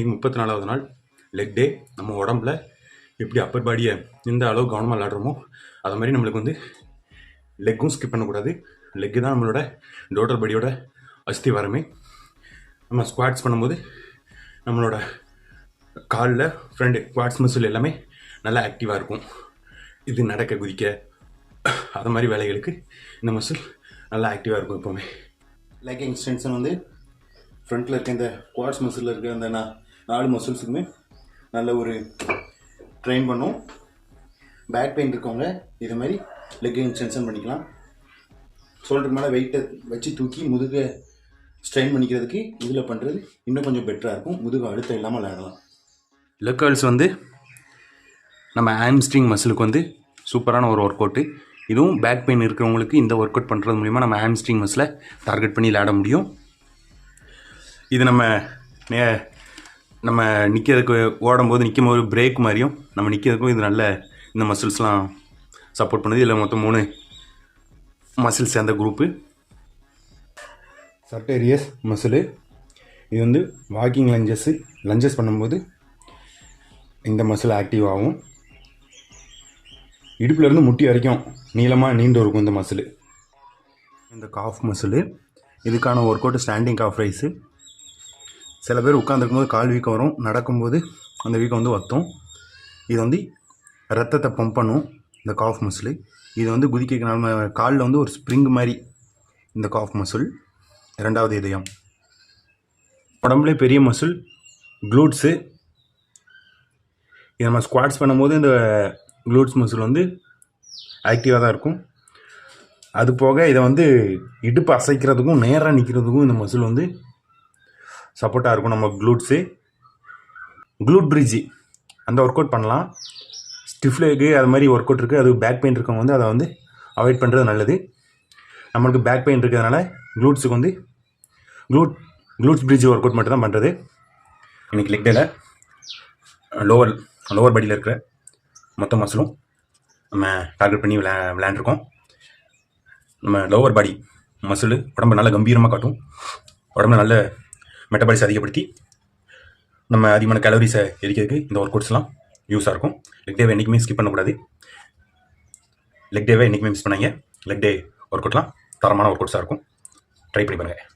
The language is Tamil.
34வது நாள் லெக் டே. நம்ம உடம்புல எப்படி அப்பர் பாடியை எந்த அளவு கவனமாக விளாடுறோமோ அது மாதிரி நம்மளுக்கு வந்து லெக்கும் ஸ்கிப் பண்ணக்கூடாது. லெக்கு தான் நம்மளோட டோட்டல் பாடியோட அஸ்திவாரமே. நம்ம ஸ்குவாட்ஸ் பண்ணும்போது நம்மளோட காலில் ஃப்ரண்ட் குவாட்ஸ் மசில் எல்லாமே நல்லா ஆக்டிவாக இருக்கும். இது நடக்க குதிக்க அது மாதிரி வேலைகளுக்கு இந்த மசில் நல்லா ஆக்டிவாக இருக்கும் எப்போவுமே. லெக் எக்ஸ்டென்ஷன் வந்து ஃப்ரண்ட்டில் இருக்க இந்த குவாட்ஸ் மசிலில் இருக்க அந்த 4 மசில்ஸுக்குமே நல்ல ஒரு ட்ரெயின் பண்ணும். பேக் பெயின் இருக்கவங்க இது மாதிரி லெக் எக்ஸ்டென்ஷன் பண்ணிக்கலாம். ஷோல்டருக்கு மேலே வெயிட்டை வச்சு தூக்கி முதுகை ஸ்ட்ரெயின் பண்ணிக்கிறதுக்கு இதில் பண்ணுறது இன்னும் கொஞ்சம் பெட்டராக இருக்கும். முதுகு அழுத்தம் இல்லாமல் விளையாடலாம். லெக் கர்ல்ஸ் வந்து நம்ம ஹாம்ஸ்ட்ரிங் மசிலுக்கு வந்து சூப்பரான ஒரு ஒர்க் அவுட்டு. இதுவும் பேக் பெயின் இருக்கிறவங்களுக்கு இந்த ஒர்க் அவுட் பண்ணுறது மூலிமா நம்ம ஹாம்ஸ்ட்ரிங் மசிலை டார்கெட் பண்ணி விளையாட முடியும். இது நம்ம நிற்கிறதுக்கு ஓடும்போது நிற்கும் போது பிரேக் மாதிரியும் நம்ம நிற்கிறதுக்கும் இது நல்ல இந்த மசில்ஸ்லாம் சப்போர்ட் பண்ணுது. இதில் மொத்தம் 3 மசில்ஸ் சேர்ந்த குரூப்பு. சர்டேரியஸ் மசிலு இது வந்து வாக்கிங் லஞ்சஸ் பண்ணும்போது இந்த மசில் ஆக்டிவ் ஆகும். இடுப்புலேருந்து முட்டி வரைக்கும் நீளமாக நீண்டு இருக்கும் இந்த மசிலு. இந்த காஃப் மசிலு இதுக்கான work out standing calf raise. சில பேர் உட்காந்துருக்கும் போது கால் வீக்கம் வரும், நடக்கும்போது அந்த வீக்கம் வந்து வற்றும். இது வந்து ரத்தத்தை பம்ப் பண்ணும் இந்த காஃப் மசில். இது வந்து குதிக்க நம்ம காலில் வந்து ஒரு ஸ்ப்ரிங் மாதிரி இந்த காஃப் மசில். 2வது இதயம். உடம்புலே பெரிய மசில் க்ளூட்ஸு. இது நம்ம ஸ்குவாட்ஸ் பண்ணும்போது இந்த க்ளூட்ஸ் மசில் வந்து ஆக்டிவாக தான் இருக்கும். அது போக இதை வந்து இடுப்பு அசைக்கிறதுக்கும் நேராக நிற்கிறதுக்கும் இந்த மசில் வந்து சப்போர்ட்டாக இருக்கும். நம்ம க்ளூட்ஸு க்ளூட் பிரிட்ஜி அந்த ஒர்க் அவுட் பண்ணலாம். ஸ்டிஃப் லெக்கு அது மாதிரி ஒர்க் அவுட் இருக்குது. அது பேக் பெயின் இருக்கவங்க வந்து அதை வந்து அவாய்ட் பண்ணுறது நல்லது. நம்மளுக்கு பேக் பெயின் இருக்கிறதுனால க்ளூட்ஸுக்கு வந்து க்ளூட்ஸ் பிரிட்ஜ் ஒர்க் அவுட் மட்டும் தான் பண்ணுறது. இன்றைக்கி லெக் டேல லோவர் பாடியில் இருக்கிற மொத்த மசிலும் நம்ம டார்கெட் பண்ணி விளையாண்டுருக்கோம். நம்ம லோவர் பாடி மசில் உடம்பு நல்லா கம்பீரமாக காட்டும். உடம்புல நல்ல மெட்டபாலிஸ் அதிகப்படுத்தி நம்ம அதிகமான கேலரிஸை எரிக்கிறதுக்கு இந்த ஒர்க் அவுட்ஸ்லாம் யூஸாக இருக்கும். லெக் டேவை என்றைக்குமே ஸ்கிப் பண்ணக்கூடாது. லெக் டேவை என்றைக்குமே மிஸ் பண்ணாங்க. லெக் டே ஒர்க் அவுட்லாம் தரமான ஒர்க் அவுட்ஸாக இருக்கும். ட்ரை பண்ணி பாருங்கள்.